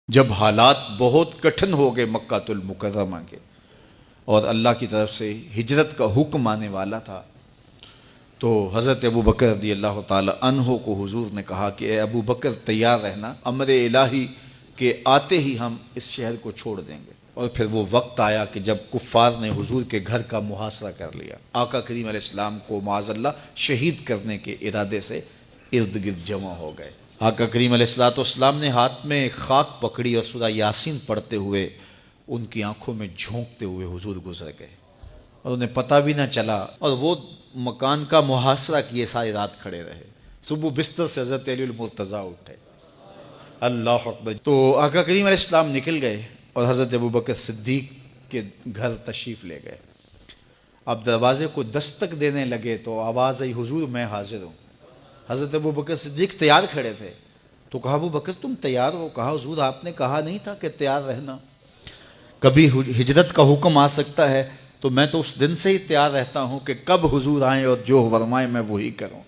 جب حالات بہت کٹھن ہو گئے مکہ المکرمہ کے اور اللہ کی طرف سے ہجرت کا حکم آنے والا تھا، تو حضرت ابو بکر رضی اللہ تعالی عنہ کو حضور نے کہا کہ اے ابو بکر تیار رہنا، امر الہی کے آتے ہی ہم اس شہر کو چھوڑ دیں گے۔ اور پھر وہ وقت آیا کہ جب کفار نے حضور کے گھر کا محاصرہ کر لیا، آقا کریم علیہ السلام کو معاذ اللہ شہید کرنے کے ارادے سے ارد گرد جمع ہو گئے۔ آقا کریم علیہ السلام نے ہاتھ میں خاک پکڑی اور سورہ یاسین پڑھتے ہوئے ان کی آنکھوں میں جھونکتے ہوئے حضور گزر گئے اور انہیں پتہ بھی نہ چلا، اور وہ مکان کا محاصرہ کیے ساری رات کھڑے رہے۔ صبح بستر سے حضرت علی المرتضیٰ اٹھے، اللہ اکبر، تو آقا کریم علیہ السلام نکل گئے اور حضرت ابو بکر صدیق کے گھر تشریف لے گئے۔ اب دروازے کو دستک دینے لگے تو آواز آئی، حضور میں حاضر ہوں۔ حضرت ابو بکر صدیق تیار کھڑے تھے، تو کہا ابو بکر تم تیار ہو؟ کہا حضور آپ نے کہا نہیں تھا کہ تیار رہنا، کبھی ہجرت کا حکم آ سکتا ہے تو میں تو اس دن سے ہی تیار رہتا ہوں کہ کب حضور آئیں اور جو فرمائیں میں وہی کروں۔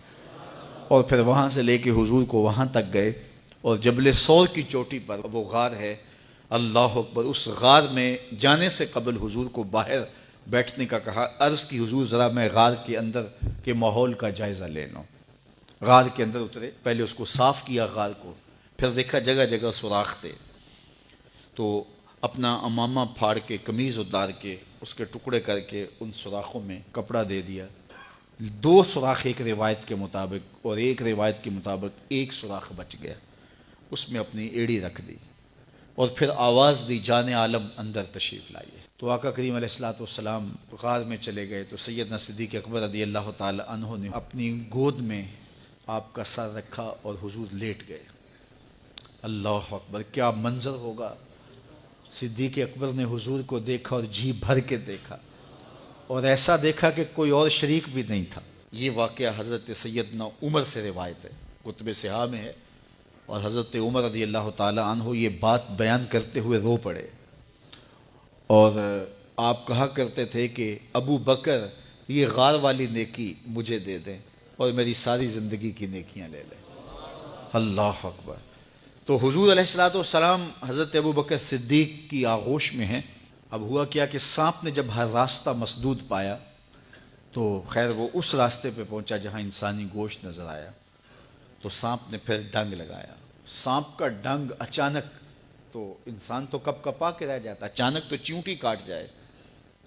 اور پھر وہاں سے لے کے حضور کو وہاں تک گئے، اور جبل سور کی چوٹی پر وہ غار ہے، اللہ اکبر، اس غار میں جانے سے قبل حضور کو باہر بیٹھنے کا کہا۔ عرض کی حضور ذرا میں غار کے اندر کے ماحول کا جائزہ لے لوں۔ غار کے اندر اترے، پہلے اس کو صاف کیا غار کو، پھر دیکھا جگہ جگہ سوراخ تھے، تو اپنا امامہ پھاڑ کے قمیض اتار کے اس کے ٹکڑے کر کے ان سوراخوں میں کپڑا دے دیا۔ 2 سوراخ ایک روایت کے مطابق، اور ایک روایت کے مطابق 1 سوراخ بچ گیا، اس میں اپنی ایڑی رکھ دی، اور پھر آواز دی جان عالم اندر تشریف لائیے۔ تو آقا کریم علیہ السلام غار میں چلے گئے، تو سیدنا صدیق اکبر رضی اللہ تعالی عنہ نے اپنی گود میں آپ کا سر رکھا اور حضور لیٹ گئے۔ اللہ اکبر، کیا منظر ہوگا! صدیق اکبر نے حضور کو دیکھا اور جی بھر کے دیکھا، اور ایسا دیکھا کہ کوئی اور شریک بھی نہیں تھا۔ یہ واقعہ حضرت سیدنا عمر سے روایت ہے، کتب صحاح میں ہے، اور حضرت عمر رضی اللہ تعالی عنہ یہ بات بیان کرتے ہوئے رو پڑے، اور آپ کہا کرتے تھے کہ ابو بکر یہ غار والی نیکی مجھے دے دیں اور میری ساری زندگی کی نیکیاں لے لیں۔ اللہ اکبر۔ تو حضور علیہ السلام حضرت ابو بکر صدیق کی آغوش میں ہیں۔ اب ہوا کیا کہ سانپ نے جب ہر راستہ مسدود پایا تو خیر وہ اس راستے پہ پہنچا جہاں انسانی گوشت نظر آیا، تو سانپ نے پھر ڈنگ لگایا۔ سانپ کا ڈنگ اچانک، تو انسان تو کپ کپا کے رہ جاتا ہے، اچانک تو چیونٹی کاٹ جائے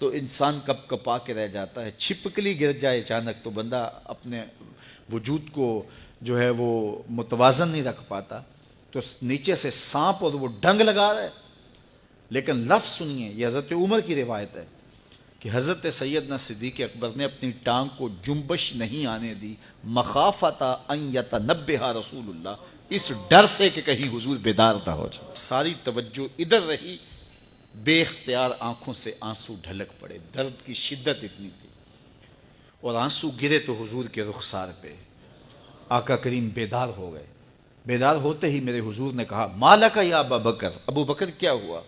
تو انسان کپ کپا کے رہ جاتا ہے، چھپکلی گر جائے اچانک تو بندہ اپنے وجود کو جو ہے وہ متوازن نہیں رکھ پاتا، تو نیچے سے سانپ اور وہ ڈنگ لگا رہا ہے۔ لیکن لفظ سنیے، یہ حضرت عمر کی روایت ہے کہ حضرت سیدنا صدیق اکبر نے اپنی ٹانگ کو جنبش نہیں آنے دی، مخافۃ ان یتنبہ رسول اللہ، اس ڈر سے کہ کہیں حضور بیدار نہ ہو جائے۔ ساری توجہ ادھر رہی، بے اختیار آنکھوں سے آنسو ڈھلک پڑے، درد کی شدت اتنی تھی، اور آنسو گرے تو حضور کے رخسار پہ۔ آقا کریم بیدار ہو گئے۔ بیدار ہوتے ہی میرے حضور نے کہا، مالک یا ابا بکر، ابو بکر کیا ہوا؟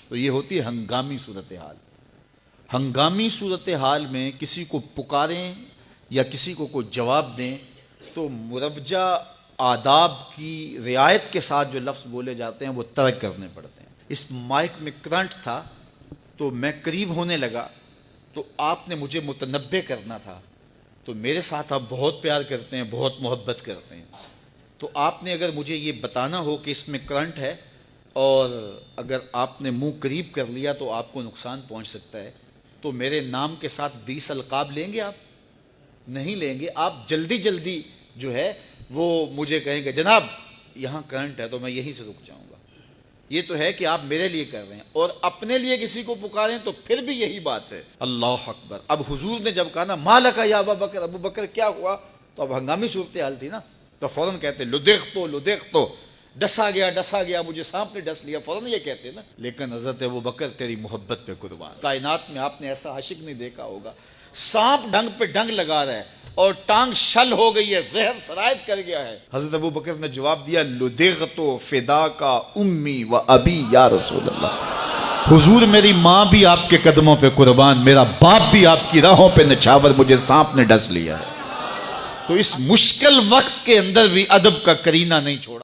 تو یہ ہوتی ہے ہنگامی صورتحال۔ ہنگامی صورتحال میں کسی کو پکاریں یا کسی کو کوئی جواب دیں تو مروجہ آداب کی رعایت کے ساتھ جو لفظ بولے جاتے ہیں وہ ترک کرنے پڑتے ہیں۔ اس مائک میں کرنٹ تھا تو میں قریب ہونے لگا، تو آپ نے مجھے متنبہ کرنا تھا، تو میرے ساتھ آپ بہت پیار کرتے ہیں، بہت محبت کرتے ہیں، تو آپ نے اگر مجھے یہ بتانا ہو کہ اس میں کرنٹ ہے اور اگر آپ نے منہ قریب کر لیا تو آپ کو نقصان پہنچ سکتا ہے، تو میرے نام کے ساتھ 20 القاب لیں گے؟ آپ نہیں لیں گے، آپ جلدی جلدی جو ہے وہ مجھے کہیں گے جناب یہاں کرنٹ ہے، تو میں یہیں سے رک جاؤں گا۔ یہ تو ہے کہ آپ میرے لیے کر رہے ہیں، اور اپنے لیے کسی کو پکاریں تو پھر بھی یہی بات ہے۔ اللہ اکبر۔ اب حضور نے جب کہا نا مالک یا ابا بکر، ابو بکر کیا ہوا، تو اب ہنگامی صورتحال تھی نا، تو فوراً کہتے لدغتو، ڈسا گیا، مجھے سانپ نے ڈس لیا، فوراً یہ کہتے نا۔ لیکن حضرت ابو بکر تیری محبت پہ قربان، کائنات میں آپ نے ایسا عاشق نہیں دیکھا ہوگا، سانپ ڈنگ پہ ڈنگ لگا رہا ہے اور ٹانگ شل ہو گئی ہے، زہر سرایت کر گیا ہے۔ حضرت ابو بکر نے جواب دیا، لدغتو فداکا امی و ابی یا رسول اللہ، حضور میری ماں بھی آپ کے قدموں پہ قربان، میرا باپ بھی آپ کی راہوں پہ نچھاور، مجھے سانپ نے ڈس لیا ہے۔ تو اس مشکل وقت کے اندر بھی ادب کا کرینہ نہیں چھوڑا۔